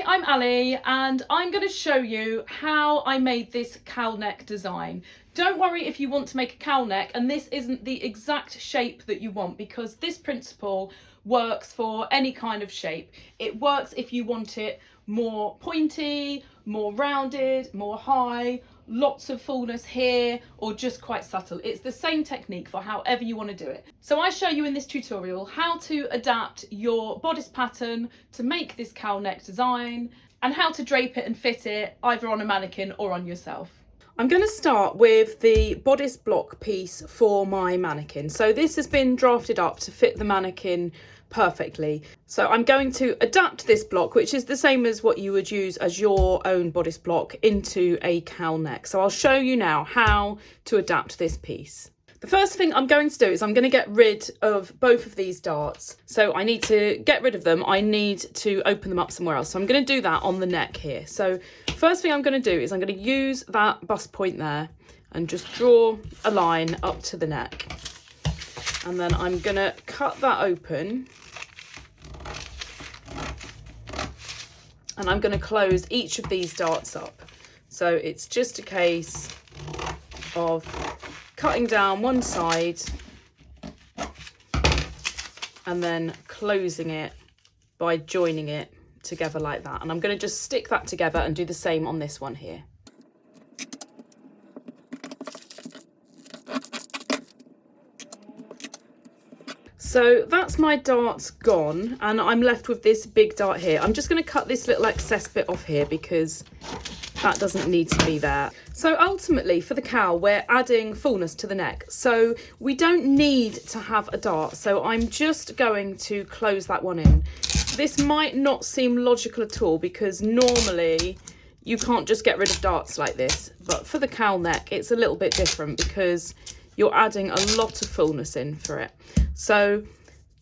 Hi, I'm Ali and I'm going to show you how I made this cowl neck design. Don't worry if you want to make a cowl neck and this isn't the exact shape that you want, because this principle works for any kind of shape. It works if you want it more pointy, more rounded, more high, lots of fullness here, or just quite subtle. It's the same technique for however you want to do it. So I show you in this tutorial how to adapt your bodice pattern to make this cowl neck design, and how to drape it and fit it either on a mannequin or on yourself. I'm going to start with the bodice block piece for my mannequin. So this has been drafted up to fit the mannequin perfectly. So I'm going to adapt this block, which is the same as what you would use as your own bodice block, into a cowl neck. So I'll show you now how to adapt this piece. The first thing I'm going to do is I'm going to get rid of both of these darts. So I need to get rid of them. I need to open them up somewhere else. So I'm going to do that on the neck here. So first thing I'm going to do is I'm going to use that bust point there and just draw a line up to the neck. And then I'm going to cut that open. And I'm going to close each of these darts up. So it's just a case of cutting down one side and then closing it by joining it together like that. And I'm going to just stick that together and do the same on this one here. So that's my darts gone, and I'm left with this big dart here. I'm just going to cut this little excess bit off here because that doesn't need to be there. So ultimately for the cowl, we're adding fullness to the neck. So we don't need to have a dart. So I'm just going to close that one in. This might not seem logical at all because normally you can't just get rid of darts like this. But for the cowl neck, it's a little bit different because you're adding a lot of fullness in for it. So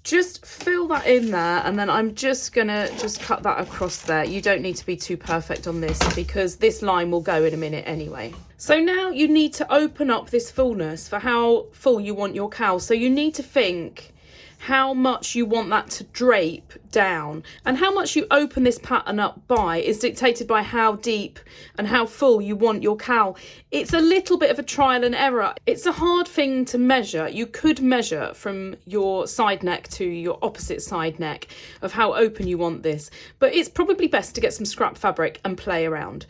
just fill that in there, and then I'm just gonna cut that across there. You don't need to be too perfect on this because this line will go in a minute anyway. So now you need to open up this fullness for how full you want your cowl. So you need to think how much you want that to drape down, and how much you open this pattern up by is dictated by how deep and how full you want your cowl. It's a little bit of a trial and error. It's a hard thing to measure. You could measure from your side neck to your opposite side neck of how open you want this, but it's probably best to get some scrap fabric and play around.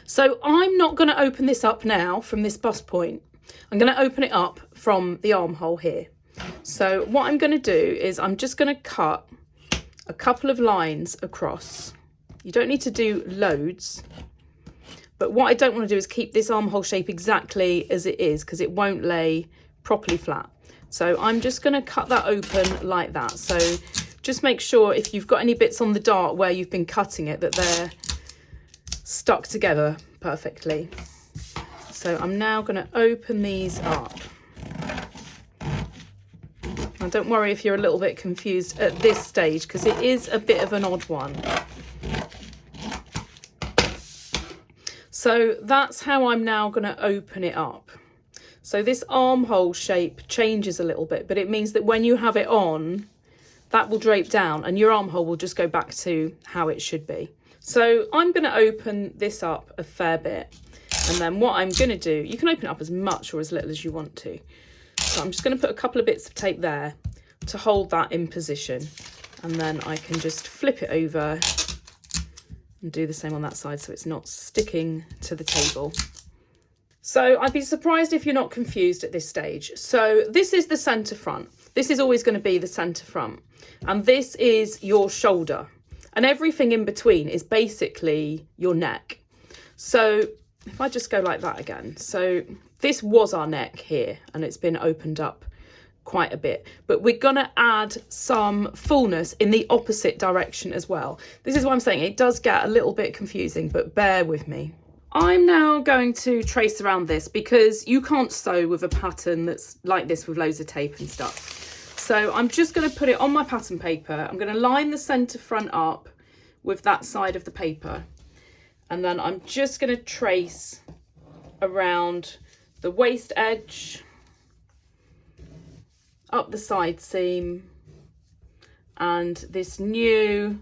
So I'm not going to open this up now from this bust point. I'm going to open it up from the armhole here. So what I'm going to do is I'm just going to cut a couple of lines across. You don't need to do loads, but what I don't want to do is keep this armhole shape exactly as it is because it won't lay properly flat. So I'm just going to cut that open like that. So just make sure if you've got any bits on the dart where you've been cutting it that they're stuck together perfectly. So I'm now going to open these up. Now don't worry if you're a little bit confused at this stage because it is a bit of an odd one. So that's how I'm now going to open it up. So this armhole shape changes a little bit, but it means that when you have it on, that will drape down and your armhole will just go back to how it should be. So I'm going to open this up a fair bit, and then what I'm going to do, you can open it up as much or as little as you want to. So I'm just going to put a couple of bits of tape there to hold that in position, and then I can just flip it over and do the same on that side so it's not sticking to the table. So I'd be surprised if you're not confused at this stage. So this is the centre front. This is always going to be the centre front, and this is your shoulder, and everything in between is basically your neck. So if I just go like that again, so this was our neck here and it's been opened up quite a bit, but we're going to add some fullness in the opposite direction as well. This is what I'm saying, it does get a little bit confusing, but bear with me. I'm now going to trace around this because you can't sew with a pattern that's like this with loads of tape and stuff. So I'm just going to put it on my pattern paper. I'm going to line the centre front up with that side of the paper, and then I'm just going to trace around the waist edge, up the side seam, and this new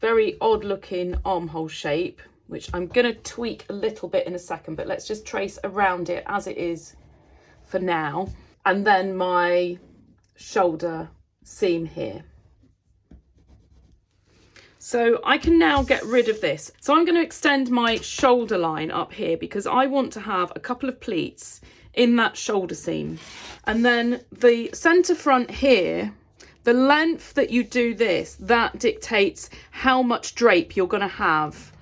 very odd looking armhole shape, which I'm going to tweak a little bit in a second, but let's just trace around it as it is for now. And then my shoulder seam here. So I can now get rid of this. So I'm going to extend my shoulder line up here because I want to have a couple of pleats in that shoulder seam. And then the centre front here, the length that you do this, that dictates how much drape you're going to have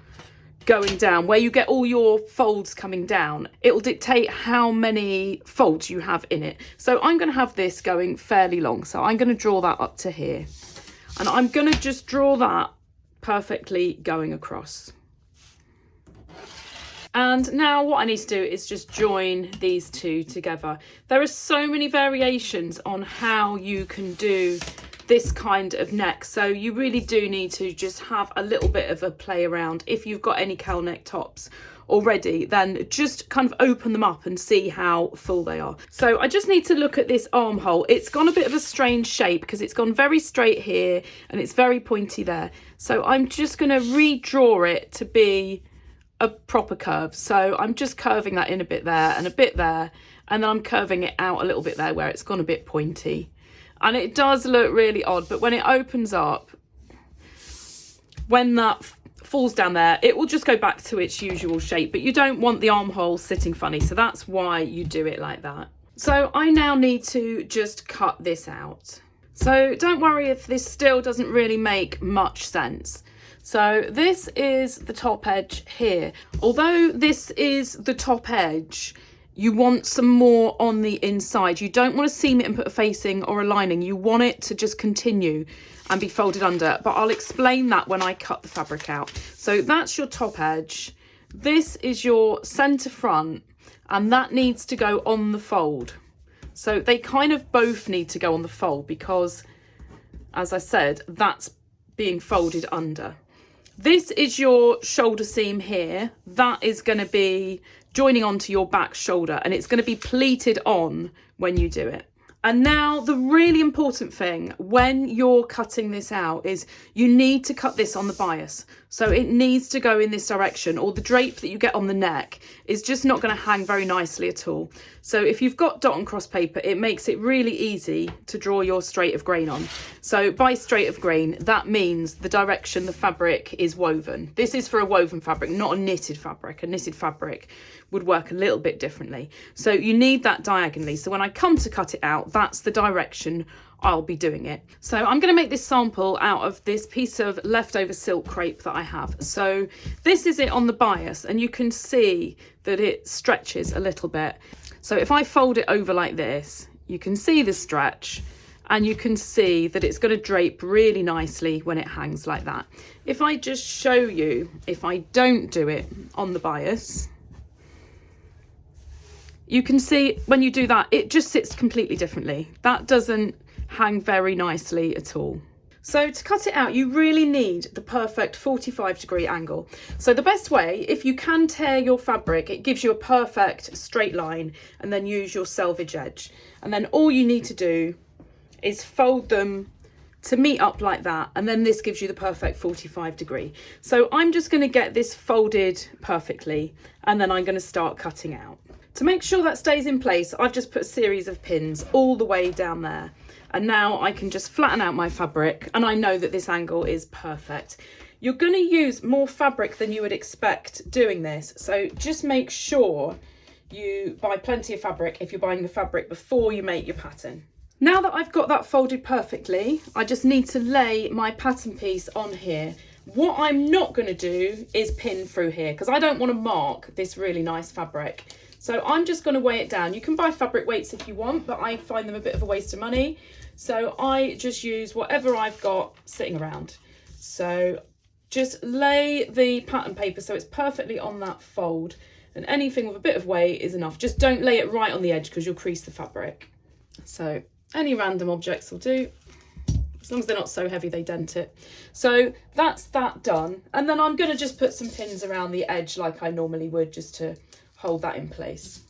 going down, where you get all your folds coming down. It will dictate how many folds you have in it. So I'm going to have this going fairly long. So I'm going to draw that up to here. And I'm going to just draw that perfectly going across. And now what I need to do is just join these two together. There are so many variations on how you can do this kind of neck, so you really do need to just have a little bit of a play around. If you've got any cowl neck tops already, then just kind of open them up and see how full they are. So I just need to look at this armhole. It's gone a bit of a strange shape because it's gone very straight here and it's very pointy there. So I'm just going to redraw it to be a proper curve. So I'm just curving that in a bit there and a bit there, and then I'm curving it out a little bit there where it's gone a bit pointy. And it does look really odd, but when it opens up, when that falls down there, it will just go back to its usual shape, but you don't want the armhole sitting funny, so that's why you do it like that. So I now need to just cut this out. So don't worry if this still doesn't really make much sense. So this is the top edge here. Although this is the top edge, you want some more on the inside. You don't want to seam it and put a facing or a lining. You want it to just continue and be folded under. But I'll explain that when I cut the fabric out. So that's your top edge. This is your centre front, and that needs to go on the fold. So they kind of both need to go on the fold because, as I said, that's being folded under. This is your shoulder seam here. That is going to be joining onto your back shoulder, and it's going to be pleated on when you do it. And now the really important thing when you're cutting this out is you need to cut this on the bias. So it needs to go in this direction, or the drape that you get on the neck is just not going to hang very nicely at all. So if you've got dot and cross paper, it makes it really easy to draw your straight of grain on. So by straight of grain, that means the direction the fabric is woven. This is for a woven fabric, not a knitted fabric. A knitted fabric would work a little bit differently. So you need that diagonally. So when I come to cut it out, that's the direction I'll be doing it. So I'm going to make this sample out of this piece of leftover silk crepe that I have. So this is it on the bias, and you can see that it stretches a little bit. So if I fold it over like this, you can see the stretch, and you can see that it's going to drape really nicely when it hangs like that. If I just show you, if I don't do it on the bias, you can see when you do that, it just sits completely differently. That doesn't hang very nicely at all. So to cut it out, you really need the perfect 45-degree angle. So the best way, if you can tear your fabric, it gives you a perfect straight line, and then use your selvage edge. And then all you need to do is fold them to meet up like that, and then this gives you the perfect 45-degree. So I'm just going to get this folded perfectly, and then I'm going to start cutting out. To make sure that stays in place, I've just put a series of pins all the way down there. And now I can just flatten out my fabric, and I know that this angle is perfect. You're going to use more fabric than you would expect doing this. So just make sure you buy plenty of fabric if you're buying the fabric before you make your pattern. Now that I've got that folded perfectly, I just need to lay my pattern piece on here. What I'm not going to do is pin through here because I don't want to mark this really nice fabric. So I'm just going to weigh it down. You can buy fabric weights if you want, but I find them a bit of a waste of money. So I just use whatever I've got sitting around. So just lay the pattern paper so it's perfectly on that fold, and anything with a bit of weight is enough. Just don't lay it right on the edge because you'll crease the fabric. So any random objects will do, as long as they're not so heavy they dent it. So that's that done. And then I'm going to just put some pins around the edge like I normally would, just to hold that in place.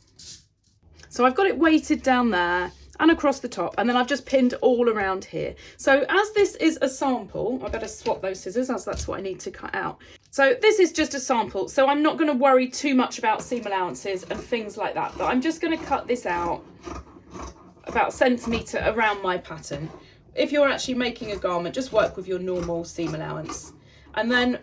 So I've got it weighted down there, and across the top, and then I've just pinned all around here. So as this is a sample, I better swap those scissors as that's what I need to cut out. So this is just a sample, so I'm not going to worry too much about seam allowances and things like that, but I'm just going to cut this out about a centimetre around my pattern. If you're actually making a garment, just work with your normal seam allowance. And then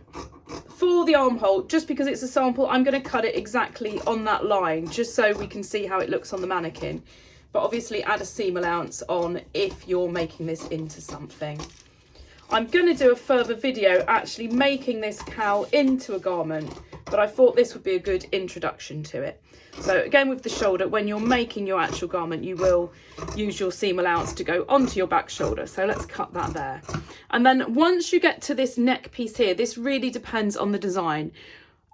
for the armhole, just because it's a sample, I'm going to cut it exactly on that line, just so we can see how it looks on the mannequin. But obviously add a seam allowance on if you're making this into something. I'm going to do a further video actually making this cowl into a garment, but I thought this would be a good introduction to it. So again, with the shoulder, when you're making your actual garment, you will use your seam allowance to go onto your back shoulder. So let's cut that there. And then once you get to this neck piece here, this really depends on the design.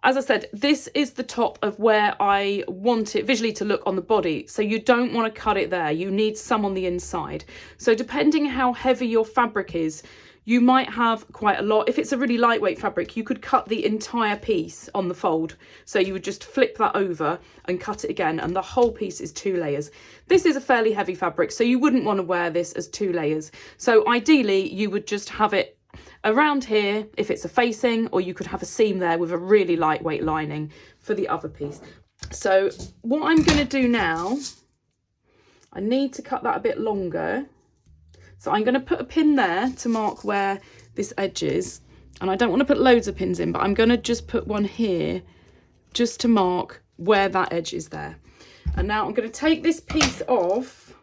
As I said, this is the top of where I want it visually to look on the body. So you don't want to cut it there. You need some on the inside. So depending how heavy your fabric is, you might have quite a lot. If it's a really lightweight fabric, you could cut the entire piece on the fold. So you would just flip that over and cut it again, and the whole piece is 2 layers. This is a fairly heavy fabric, so you wouldn't want to wear this as 2 layers. So ideally, you would just have it around here if it's a facing, or you could have a seam there with a really lightweight lining for the other piece. So what I'm going to do now, I need to cut that a bit longer. So I'm going to put a pin there to mark where this edge is. And I don't want to put loads of pins in, but I'm going to just put one here just to mark where that edge is there. And now I'm going to take this piece off,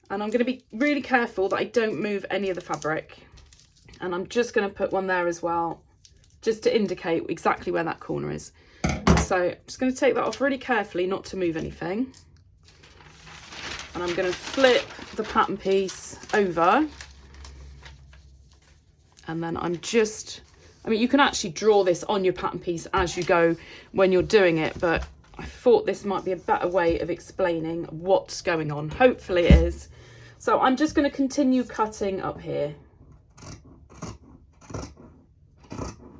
and I'm going to be really careful that I don't move any of the fabric. And I'm just going to put one there as well, just to indicate exactly where that corner is. So I'm just going to take that off really carefully, not to move anything. And I'm going to flip the pattern piece over. And then I'm just, I mean, you can actually draw this on your pattern piece as you go when you're doing it, but I thought this might be a better way of explaining what's going on. Hopefully it is. So I'm just going to continue cutting up here.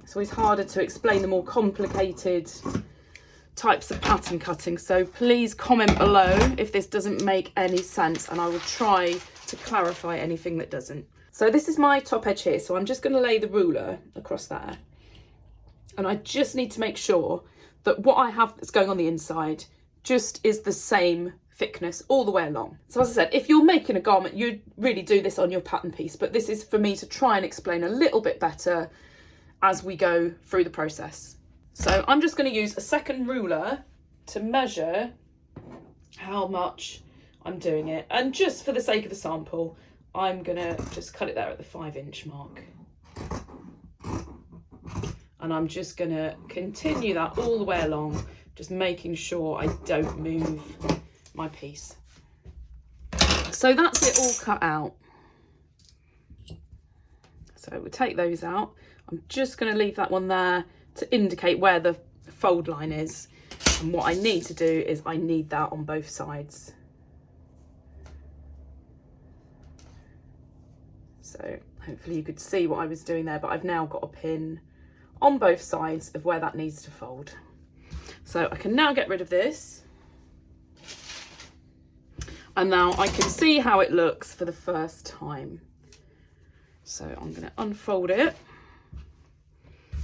It's always harder to explain the more complicated types of pattern cutting, so please comment below if this doesn't make any sense, and I will try to clarify anything that doesn't. So this is my top edge here, so I'm just going to lay the ruler across there, and I just need to make sure that what I have that's going on the inside just is the same thickness all the way along. So as I said, if you're making a garment, you'd really do this on your pattern piece, but this is for me to try and explain a little bit better as we go through the process. So I'm just going to use a second ruler to measure how much I'm doing it. And just for the sake of the sample, I'm going to just cut it there at the 5-inch mark. And I'm just going to continue that all the way along, just making sure I don't move my piece. So that's it all cut out. So we'll take those out. I'm just going to leave that one there to indicate where the fold line is. And what I need to do is I need that on both sides. So hopefully you could see what I was doing there, but I've now got a pin on both sides of where that needs to fold. So I can now get rid of this. And now I can see how it looks for the first time. So I'm going to unfold it.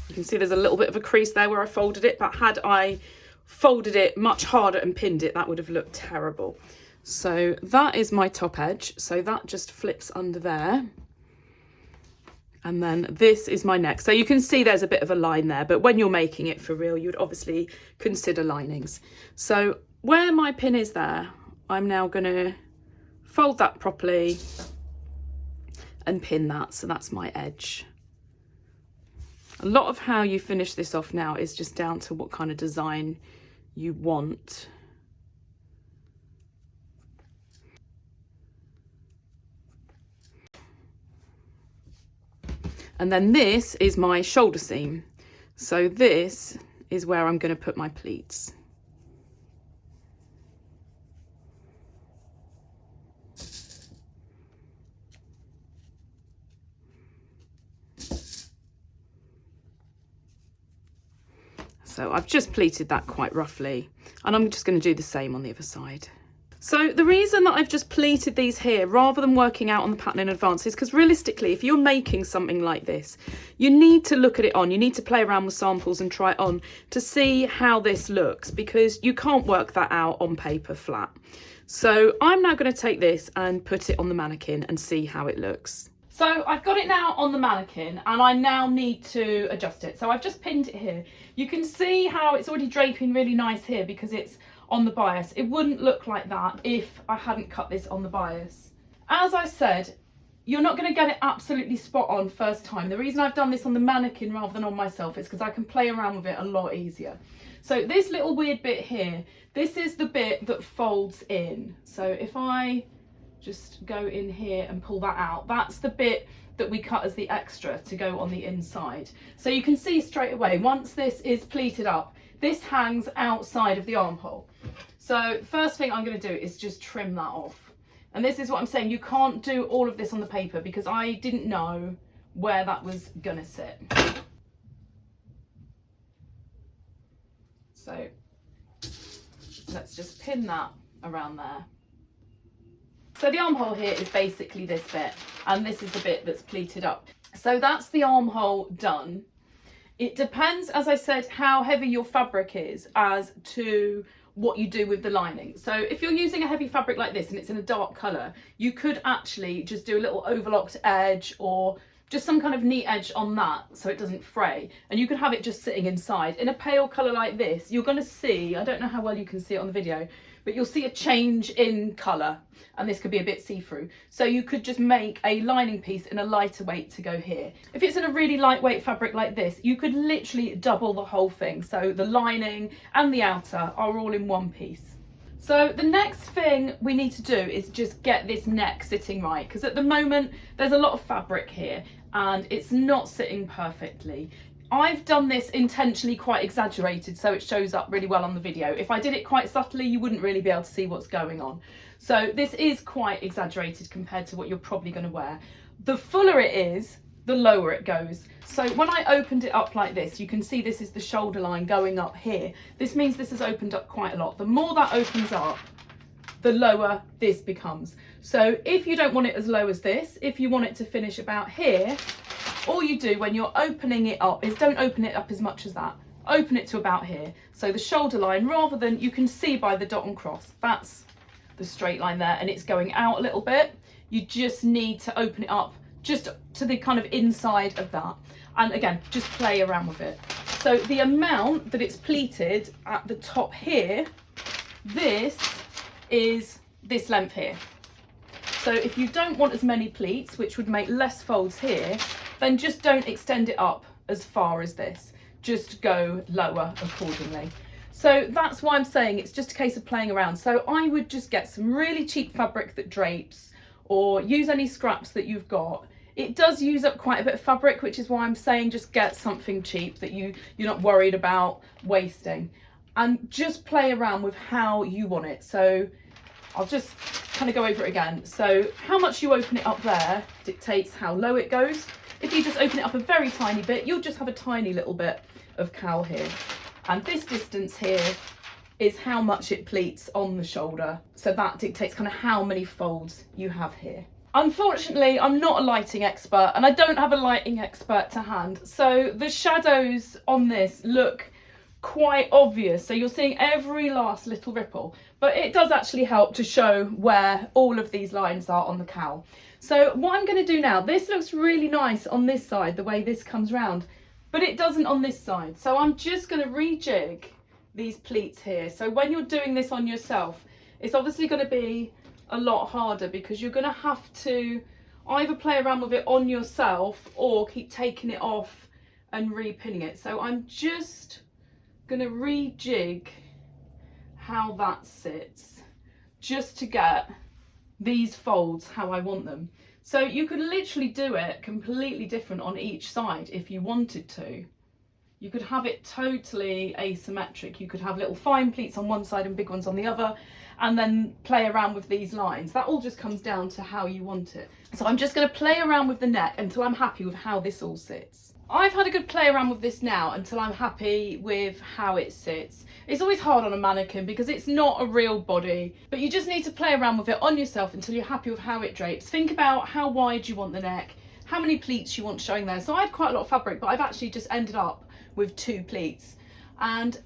You can see there's a little bit of a crease there where I folded it, but had I folded it much harder and pinned it, that would have looked terrible. So that is my top edge. So that just flips under there. And then this is my neck. So you can see there's a bit of a line there, but when you're making it for real, you'd obviously consider linings. So where my pin is there, I'm now going to fold that properly and pin that. So that's my edge. A lot of how you finish this off now is just down to what kind of design you want. And then this is my shoulder seam. So this is where I'm going to put my pleats. So I've just pleated that quite roughly, and I'm just going to do the same on the other side. So the reason that I've just pleated these here rather than working out on the pattern in advance is because realistically, if you're making something like this, you need to look at it on, you need to play around with samples and try it on to see how this looks, because you can't work that out on paper flat. So I'm now going to take this and put it on the mannequin and see how it looks. So I've got it now on the mannequin and I now need to adjust it. So I've just pinned it here. You can see how it's already draping really nice here because it's on the bias. It wouldn't look like that if I hadn't cut this on the bias. As I said, you're not going to get it absolutely spot on first time. The reason I've done this on the mannequin rather than on myself is because I can play around with it a lot easier. So this little weird bit here, this is the bit that folds in. So if I just go in here and pull that out, that's the bit that we cut as the extra to go on the inside. So you can see straight away, once this is pleated up, this hangs outside of the armhole. So first thing I'm going to do is just trim that off. And this is what I'm saying, you can't do all of this on the paper because I didn't know where that was going to sit. So let's just pin that around there. So the armhole here is basically this bit, and this is the bit that's pleated up. So that's the armhole done. It depends, as I said, how heavy your fabric is as to what you do with the lining. So if you're using a heavy fabric like this and it's in a dark colour, you could actually just do a little overlocked edge or just some kind of neat edge on that so it doesn't fray, and you could have it just sitting inside. In a pale colour like this, you're going to see, I don't know how well you can see it on the video, but you'll see a change in colour, and this could be a bit see-through. So you could just make a lining piece in a lighter weight to go here. If it's in a really lightweight fabric like this, you could literally double the whole thing. So the lining and the outer are all in one piece. So the next thing we need to do is just get this neck sitting right, because at the moment there's a lot of fabric here and it's not sitting perfectly. I've done this intentionally quite exaggerated so it shows up really well on the video. If I did it quite subtly, you wouldn't really be able to see what's going on. So this is quite exaggerated compared to what you're probably going to wear. The fuller it is, the lower it goes. So when I opened it up like this, you can see this is the shoulder line going up here. This means this has opened up quite a lot. The more that opens up, the lower this becomes. So if you don't want it as low as this, if you want it to finish about here, all you do when you're opening it up is don't open it up as much as that. Open it to about here. So the shoulder line, rather than, you can see by the dot and cross, that's the straight line there, and it's going out a little bit. You just need to open it up just to the kind of inside of that. And again, just play around with it. So the amount that it's pleated at the top here, this is this length here. So if you don't want as many pleats, which would make less folds here, then just don't extend it up as far as this. Just go lower accordingly. So that's why I'm saying it's just a case of playing around. So I would just get some really cheap fabric that drapes, or use any scraps that you've got. It does use up quite a bit of fabric, which is why I'm saying just get something cheap that you're not worried about wasting, and just play around with how you want it. So I'll just kind of go over it again. So how much you open it up there dictates how low it goes. If you just open it up a very tiny bit, you'll just have a tiny little bit of cowl here. And this distance here is how much it pleats on the shoulder. So that dictates kind of how many folds you have here. Unfortunately, I'm not a lighting expert and I don't have a lighting expert to hand. So the shadows on this look quite obvious. So you're seeing every last little ripple, but it does actually help to show where all of these lines are on the cowl. So what I'm going to do now, this looks really nice on this side, the way this comes round, but it doesn't on this side. So I'm just going to rejig these pleats here. So when you're doing this on yourself, it's obviously going to be a lot harder because you're going to have to either play around with it on yourself or keep taking it off and repinning it. So I'm just going to rejig how that sits just to get these folds how I want them. So you could literally do it completely different on each side if you wanted to. You could have it totally asymmetric. You could have little fine pleats on one side and big ones on the other, and then play around with these lines. That all just comes down to how you want it. So I'm just going to play around with the neck until I'm happy with how this all sits. I've had a good play around with this now until I'm happy with how it sits. It's always hard on a mannequin because it's not a real body, but you just need to play around with it on yourself until you're happy with how it drapes. Think about how wide you want the neck, how many pleats you want showing there. So I had quite a lot of fabric, but I've actually just ended up with 2 pleats. And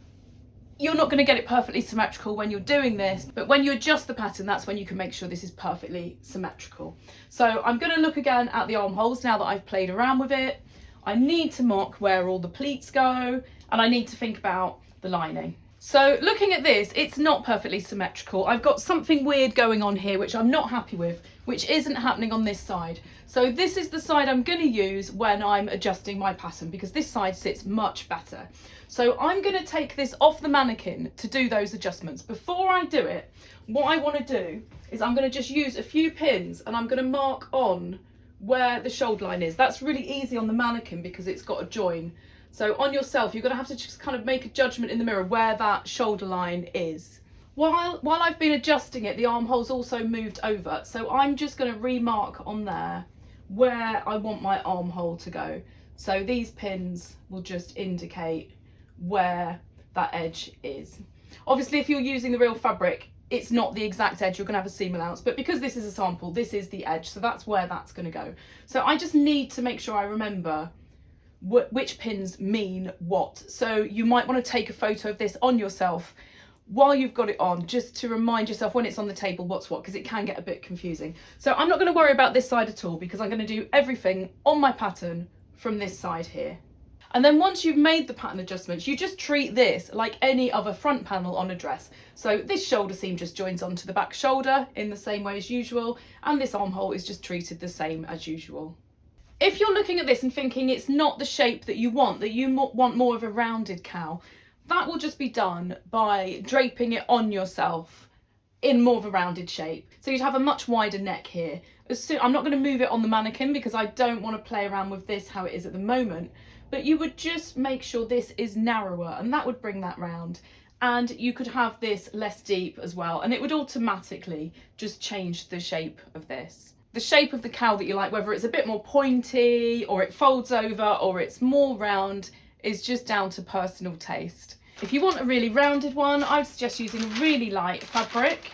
you're not going to get it perfectly symmetrical when you're doing this, but when you adjust the pattern, that's when you can make sure this is perfectly symmetrical. So I'm going to look again at the armholes now that I've played around with it. I need to mark where all the pleats go, and I need to think about the lining. So looking at this, it's not perfectly symmetrical. I've got something weird going on here, which I'm not happy with, which isn't happening on this side. So this is the side I'm going to use when I'm adjusting my pattern, because this side sits much better. So I'm going to take this off the mannequin to do those adjustments. Before I do it, what I want to do is I'm going to just use a few pins and I'm going to mark on where the shoulder line is. That's really easy on the mannequin because it's got a join. So on yourself, you're going to have to just kind of make a judgment in the mirror where that shoulder line is. While I've been adjusting it, the armhole's also moved over. So I'm just going to remark on there where I want my armhole to go. So these pins will just indicate where that edge is. Obviously, if you're using the real fabric, it's not the exact edge, you're going to have a seam allowance, but because this is a sample, this is the edge, so that's where that's going to go. So I just need to make sure I remember which pins mean what. So you might want to take a photo of this on yourself while you've got it on, just to remind yourself when it's on the table what's what, because it can get a bit confusing. So I'm not going to worry about this side at all, because I'm going to do everything on my pattern from this side here. And then once you've made the pattern adjustments, you just treat this like any other front panel on a dress. So this shoulder seam just joins onto the back shoulder in the same way as usual, and this armhole is just treated the same as usual. If you're looking at this and thinking it's not the shape that you want want more of a rounded cowl, that will just be done by draping it on yourself in more of a rounded shape. So you'd have a much wider neck here. I'm not going to move it on the mannequin because I don't want to play around with this how it is at the moment, but you would just make sure this is narrower, and that would bring that round. And you could have this less deep as well, and it would automatically just change the shape of this. The shape of the cowl that you like, whether it's a bit more pointy or it folds over or it's more round, is just down to personal taste. If you want a really rounded one, I would suggest using a really light fabric.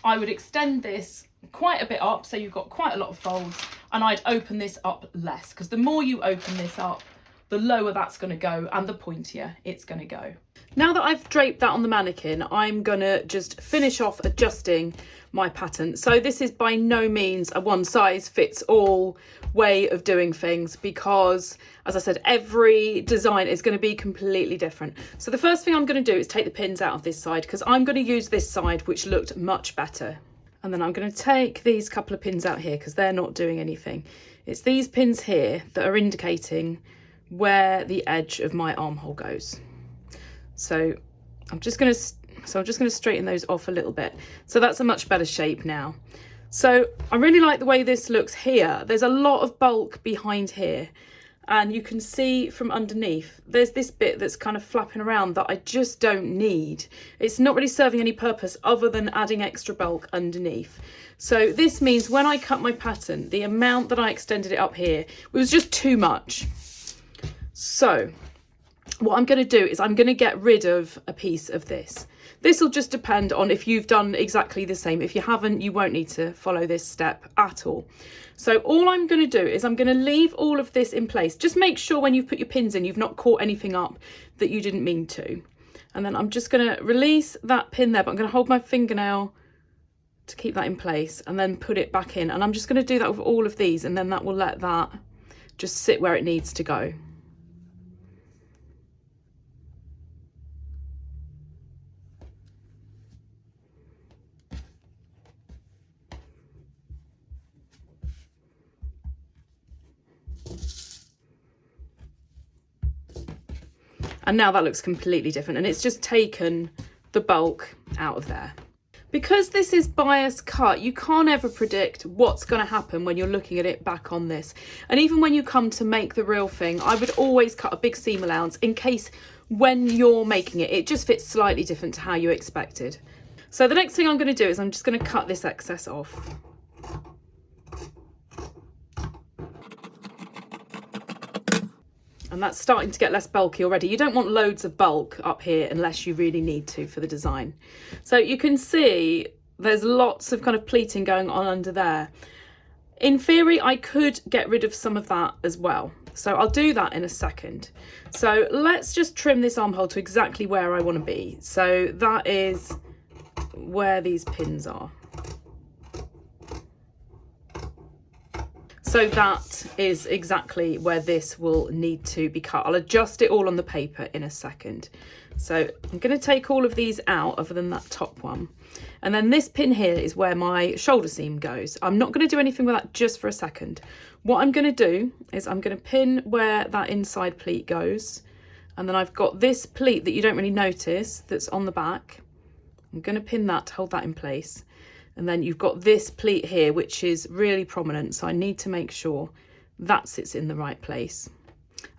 I would extend this quite a bit up, so you've got quite a lot of folds, and I'd open this up less, because the more you open this up, the lower that's going to go and the pointier it's going to go. Now that I've draped that on the mannequin, I'm going to just finish off adjusting my pattern. So this is by no means a one size fits all way of doing things, because as I said, every design is going to be completely different. So the first thing I'm going to do is take the pins out of this side, because I'm going to use this side, which looked much better. And then I'm going to take these couple of pins out here because they're not doing anything. It's these pins here that are indicating where the edge of my armhole goes. So I'm just going to straighten those off a little bit. So that's a much better shape now. So I really like the way this looks here. There's a lot of bulk behind here, and you can see from underneath there's this bit that's kind of flapping around that I just don't need. It's not really serving any purpose other than adding extra bulk underneath. So this means when I cut my pattern, the amount that I extended it up here was just too much. So what I'm going to do is I'm going to get rid of a piece of this. This will just depend on if you've done exactly the same. If you haven't, you won't need to follow this step at all. So all I'm going to do is I'm going to leave all of this in place. Just make sure when you've put your pins in, you've not caught anything up that you didn't mean to. And then I'm just going to release that pin there, but I'm going to hold my fingernail to keep that in place and then put it back in. And I'm just going to do that with all of these, and then that will let that just sit where it needs to go. And now that looks completely different, and it's just taken the bulk out of there. Because this is bias cut, you can't ever predict what's going to happen when you're looking at it back on this. And even when you come to make the real thing, I would always cut a big seam allowance in case when you're making it, it just fits slightly different to how you expected. So the next thing I'm going to do is I'm just going to cut this excess off. And that's starting to get less bulky already. You don't want loads of bulk up here unless you really need to for the design. So you can see there's lots of kind of pleating going on under there. In theory, I could get rid of some of that as well. So I'll do that in a second. So let's just trim this armhole to exactly where I want to be. So that is where these pins are. So that is exactly where this will need to be cut. I'll adjust it all on the paper in a second. So I'm going to take all of these out other than that top one. And then this pin here is where my shoulder seam goes. I'm not going to do anything with that just for a second. What I'm going to do is I'm going to pin where that inside pleat goes. And then I've got this pleat that you don't really notice that's on the back. I'm going to pin that to hold that in place. And then you've got this pleat here, which is really prominent. So I need to make sure that sits in the right place.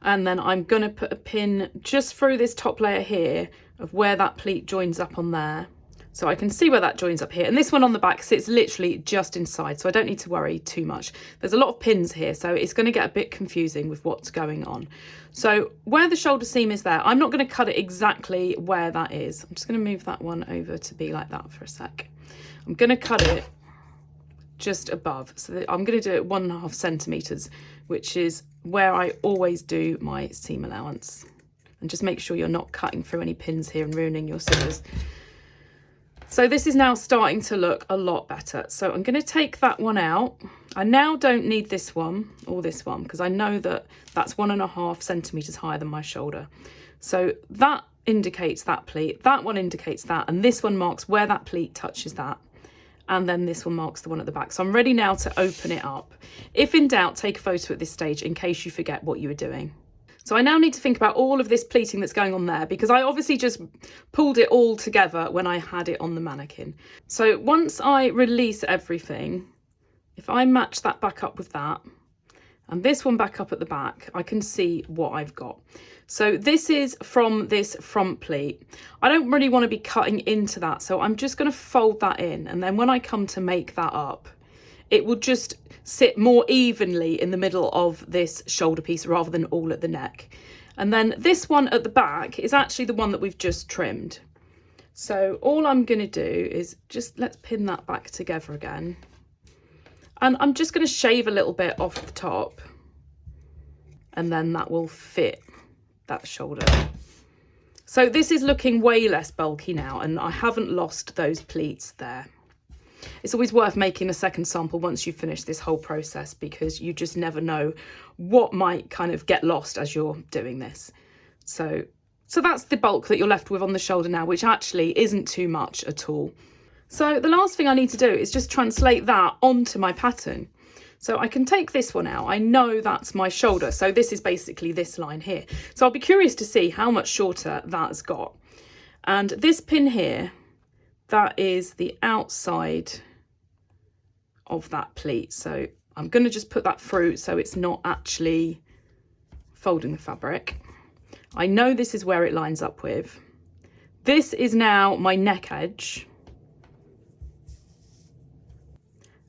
And then I'm going to put a pin just through this top layer here of where that pleat joins up on there. So I can see where that joins up here. And this one on the back sits literally just inside. So I don't need to worry too much. There's a lot of pins here, so it's going to get a bit confusing with what's going on. So where the shoulder seam is there, I'm not going to cut it exactly where that is. I'm just going to move that one over to be like that for a sec. I'm going to cut it just above. So I'm going to do it 1.5 centimetres, which is where I always do my seam allowance. And just make sure you're not cutting through any pins here and ruining your scissors. So this is now starting to look a lot better. So I'm going to take that one out. I now don't need this one or this one because I know that that's 1.5 centimetres higher than my shoulder. So that indicates that pleat, that one indicates that, and this one marks where that pleat touches that. And then this one marks the one at the back. So I'm ready now to open it up. If in doubt, take a photo at this stage in case you forget what you were doing. So I now need to think about all of this pleating that's going on there because I obviously just pulled it all together when I had it on the mannequin. So once I release everything, if I match that back up with that and this one back up at the back, I can see what I've got. So this is from this front pleat. I don't really want to be cutting into that, so I'm just going to fold that in. And then when I come to make that up, it will just sit more evenly in the middle of this shoulder piece rather than all at the neck. And then this one at the back is actually the one that we've just trimmed. So all I'm going to do is just let's pin that back together again. And I'm just going to shave a little bit off the top. And then that will fit that shoulder. So this is looking way less bulky now, and I haven't lost those pleats there. It's always worth making a second sample once you've finished this whole process because you just never know what might kind of get lost as you're doing this. So that's the bulk that you're left with on the shoulder now, which actually isn't too much at all. So the last thing I need to do is just translate that onto my pattern. So I can take this one out. I know that's my shoulder. So this is basically this line here. So I'll be curious to see how much shorter that's got. And this pin here, that is the outside of that pleat. So I'm going to just put that through so it's not actually folding the fabric. I know this is where it lines up with. This is now my neck edge.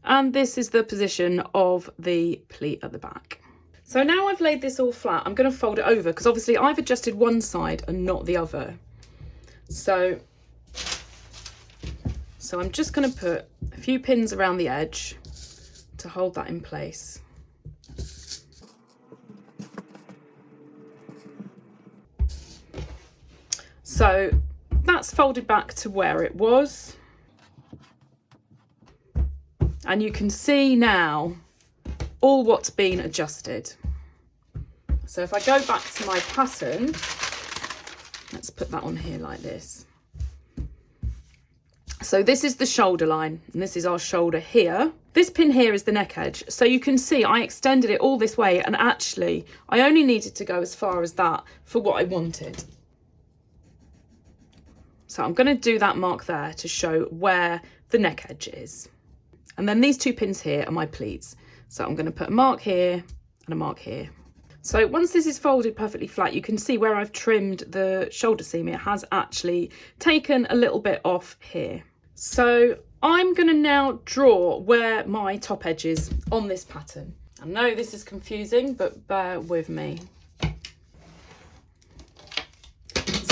And this is the position of the pleat at the back. So now I've laid this all flat, I'm going to fold it over because obviously I've adjusted one side and not the other. So I'm just going to put a few pins around the edge to hold that in place. So that's folded back to where it was. And you can see now all what's been adjusted. So if I go back to my pattern, let's put that on here like this. So this is the shoulder line and this is our shoulder here. This pin here is the neck edge. So you can see I extended it all this way and actually I only needed to go as far as that for what I wanted. So I'm going to do that mark there to show where the neck edge is. And then these two pins here are my pleats. So I'm going to put a mark here and a mark here. So once this is folded perfectly flat, you can see where I've trimmed the shoulder seam. It has actually taken a little bit off here. So I'm going to now draw where my top edge is on this pattern. I know this is confusing, but bear with me.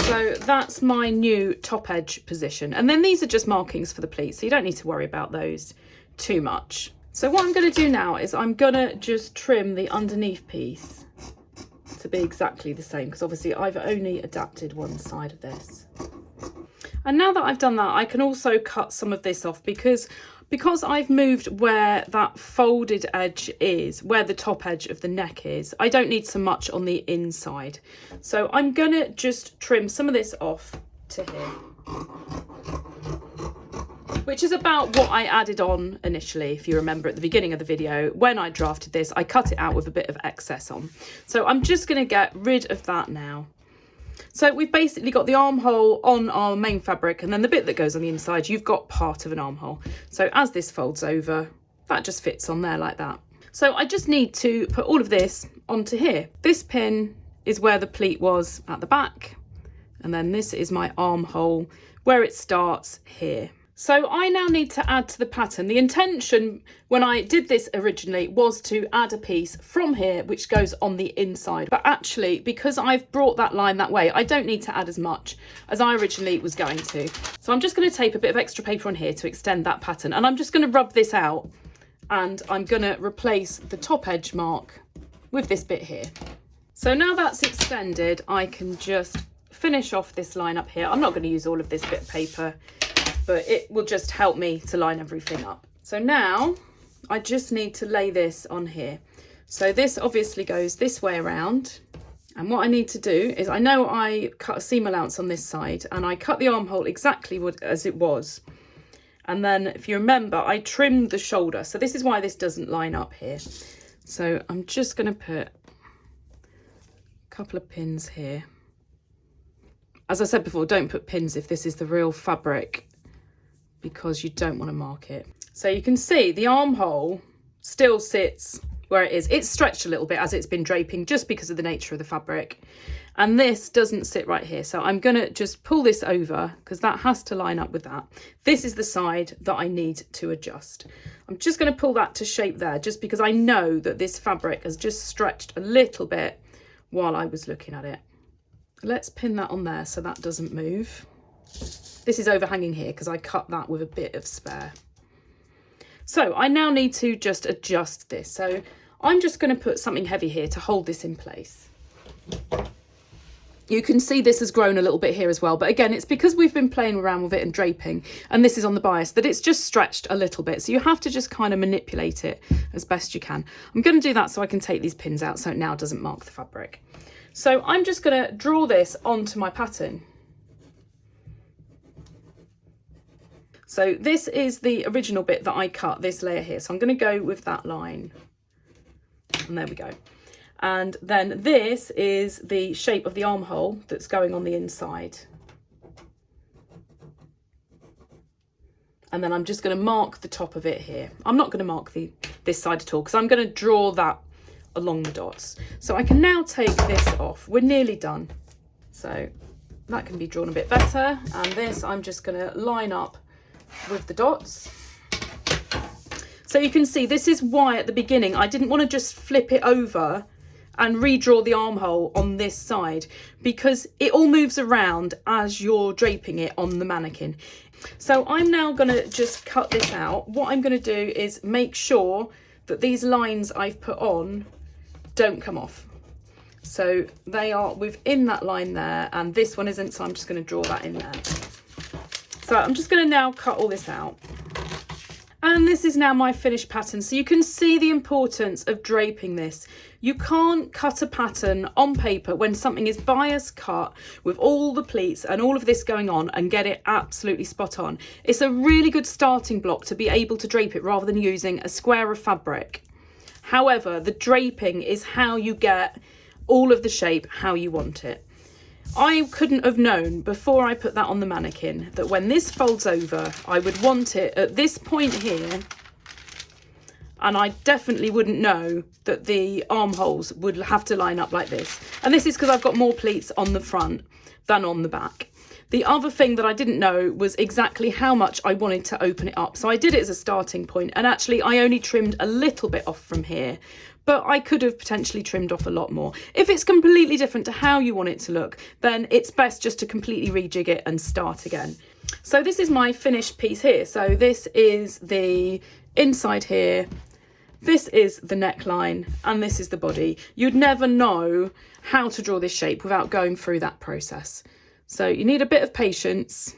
So that's my new top edge position. And then these are just markings for the pleats, so you don't need to worry about those too much. So what I'm going to do now is I'm going to just trim the underneath piece to be exactly the same, because obviously I've only adapted one side of this. And now that I've done that, I can also cut some of this off because I've moved where that folded edge is, where the top edge of the neck is. I don't need so much on the inside. So I'm going to just trim some of this off to here, which is about what I added on initially. If you remember at the beginning of the video, when I drafted this, I cut it out with a bit of excess on. So I'm just going to get rid of that now. So we've basically got the armhole on our main fabric, and then the bit that goes on the inside, you've got part of an armhole. So as this folds over, that just fits on there like that. So I just need to put all of this onto here. This pin is where the pleat was at the back, and then this is my armhole where it starts here. So I now need to add to the pattern. The intention when I did this originally was to add a piece from here which goes on the inside, but actually because I've brought that line that way, I don't need to add as much as I originally was going to. So I'm just going to tape a bit of extra paper on here to extend that pattern, and I'm just going to rub this out, and I'm going to replace the top edge mark with this bit here. So now that's extended, I can just finish off this line up here. I'm not going to use all of this bit of paper, but it will just help me to line everything up. So now I just need to lay this on here. So this obviously goes this way around. And what I need to do is, I know I cut a seam allowance on this side and I cut the armhole exactly as it was. And then if you remember, I trimmed the shoulder. So this is why this doesn't line up here. So I'm just going to put a couple of pins here. As I said before, don't put pins if this is the real fabric, because you don't want to mark it. So you can see the armhole still sits where it is. It's stretched a little bit as it's been draping just because of the nature of the fabric. And this doesn't sit right here. So I'm going to just pull this over because that has to line up with that. This is the side that I need to adjust. I'm just going to pull that to shape there just because I know that this fabric has just stretched a little bit while I was looking at it. Let's pin that on there so that doesn't move. This is overhanging here because I cut that with a bit of spare. So I now need to just adjust this. So I'm just going to put something heavy here to hold this in place. You can see this has grown a little bit here as well, but again, it's because we've been playing around with it and draping, and this is on the bias, that it's just stretched a little bit. So you have to just kind of manipulate it as best you can. I'm going to do that so I can take these pins out so it now doesn't mark the fabric. So I'm just going to draw this onto my pattern. So this is the original bit that I cut, this layer here. So I'm going to go with that line. And there we go. And then this is the shape of the armhole that's going on the inside. And then I'm just going to mark the top of it here. I'm not going to mark this side at all because I'm going to draw that along the dots. So I can now take this off. We're nearly done. So that can be drawn a bit better. And this I'm just going to line up with the dots. So you can see this is why at the beginning I didn't want to just flip it over and redraw the armhole on this side, because it all moves around as you're draping it on the mannequin. So I'm now going to just cut this out. What I'm going to do is make sure that these lines I've put on don't come off. So they are within that line there, and this one isn't, so I'm just going to draw that in there. So I'm just going to now cut all this out. And this is now my finished pattern. So you can see the importance of draping this. You can't cut a pattern on paper when something is bias cut with all the pleats and all of this going on and get it absolutely spot on. It's a really good starting block to be able to drape it rather than using a square of fabric. However, the draping is how you get all of the shape how you want it. I couldn't have known before I put that on the mannequin that when this folds over, I would want it at this point here, and I definitely wouldn't know that the armholes would have to line up like this. And this is because I've got more pleats on the front than on the back. The other thing that I didn't know was exactly how much I wanted to open it up. So I did it as a starting point, and actually I only trimmed a little bit off from here. but I could have potentially trimmed off a lot more. If it's completely different to how you want it to look, then it's best just to completely rejig it and start again. So this is my finished piece here. So this is the inside here, this is the neckline, and this is the body. You'd never know how to draw this shape without going through that process. So you need a bit of patience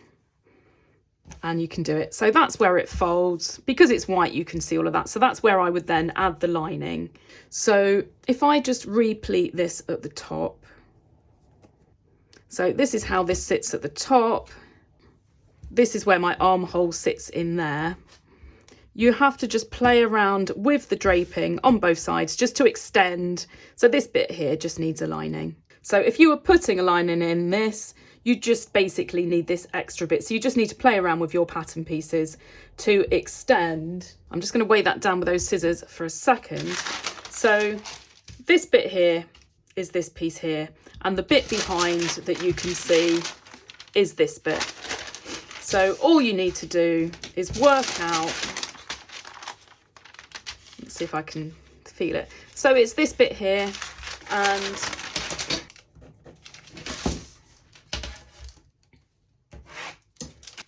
and you can do it. So that's where it folds. Because it's white, you can see all of that. So that's where I would then add the lining. So if I just re-pleat this at the top. So this is how this sits at the top. This is where my armhole sits in there. You have to just play around with the draping on both sides just to extend. So this bit here just needs a lining. So if you were putting a lining in this, you just basically need this extra bit. So you just need to play around with your pattern pieces to extend. I'm just going to weigh that down with those scissors for a second. So this bit here is this piece here, and the bit behind that you can see is this bit. So all you need to do is work out, let's see if I can feel it. So it's this bit here, and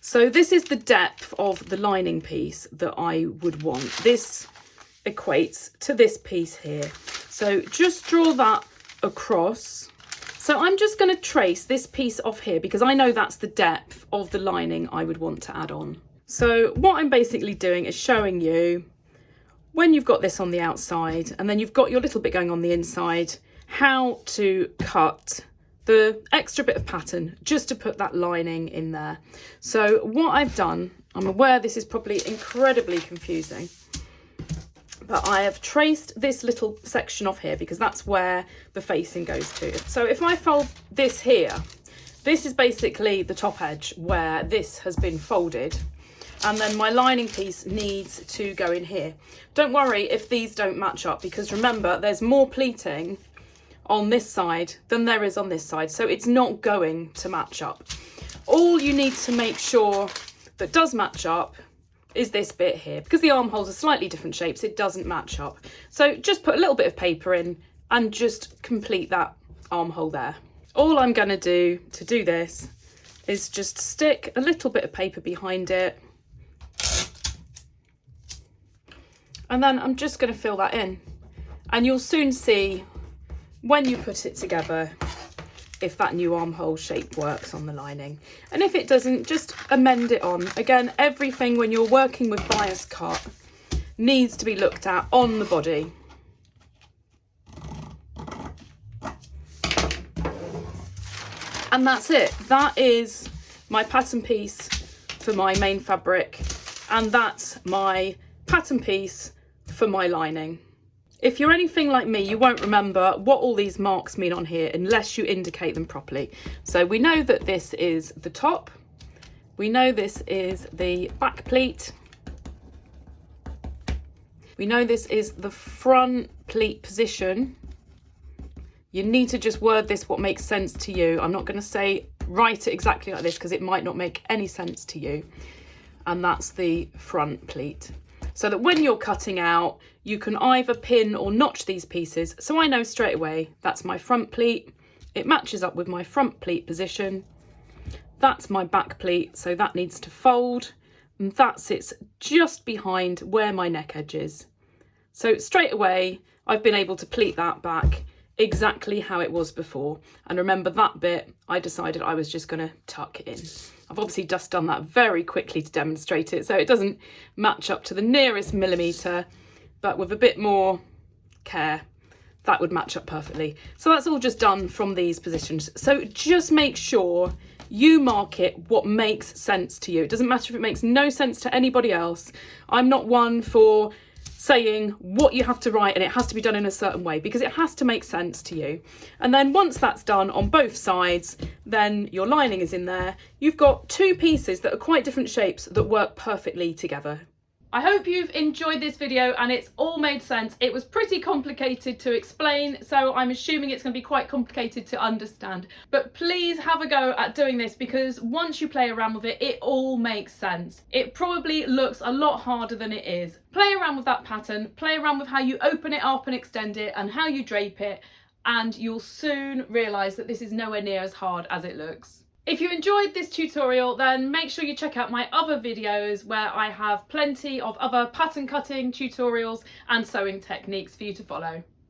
so this is the depth of the lining piece that I would want. This equates to this piece here. So just draw that across. So I'm just going to trace this piece off here because I know that's the depth of the lining I would want to add on. So what I'm basically doing is showing you when you've got this on the outside and then you've got your little bit going on the inside, how to cut the extra bit of pattern just to put that lining in there. So what I've done, I'm aware this is probably incredibly confusing, but I have traced this little section off here because that's where the facing goes to. So if I fold this here, this is basically the top edge where this has been folded, and then my lining piece needs to go in here. Don't worry if these don't match up, because remember there's more pleating on this side than there is on this side, so it's not going to match up. All you need to make sure that does match up is this bit here, because the armholes are slightly different shapes, it doesn't match up. So just put a little bit of paper in and just complete that armhole there. All I'm going to do this is just stick a little bit of paper behind it, and then I'm just going to fill that in, and you'll soon see when you put it together if that new armhole shape works on the lining. And if it doesn't, just amend it on. Again, everything when you're working with bias cut needs to be looked at on the body. And that's it. That is my pattern piece for my main fabric, and that's my pattern piece for my lining. If you're anything like me, you won't remember what all these marks mean on here unless you indicate them properly. So we know that this is the top. We know this is the back pleat. We know this is the front pleat position. You need to just word this what makes sense to you. I'm not going to say write it exactly like this because it might not make any sense to you. And that's the front pleat. So that when you're cutting out, you can either pin or notch these pieces. So I know straight away that's my front pleat. It matches up with my front pleat position. That's my back pleat, so that needs to fold. And that sits just behind where my neck edge is. So straight away, I've been able to pleat that back exactly how it was before. And remember that bit, I decided I was just going to tuck in. I've obviously just done that very quickly to demonstrate it, so it doesn't match up to the nearest millimetre, but with a bit more care, that would match up perfectly. So that's all just done from these positions. So just make sure you mark it what makes sense to you. It doesn't matter if it makes no sense to anybody else. I'm not one for saying what you have to write and it has to be done in a certain way, because it has to make sense to you. And then once that's done on both sides, then your lining is in there. You've got two pieces that are quite different shapes that work perfectly together. I hope you've enjoyed this video and it's all made sense. It was pretty complicated to explain, so I'm assuming it's going to be quite complicated to understand. But please have a go at doing this, because once you play around with it, it all makes sense. It probably looks a lot harder than it is. Play around with that pattern, play around with how you open it up and extend it and how you drape it, and you'll soon realise that this is nowhere near as hard as it looks. If you enjoyed this tutorial, then make sure you check out my other videos where I have plenty of other pattern cutting tutorials and sewing techniques for you to follow.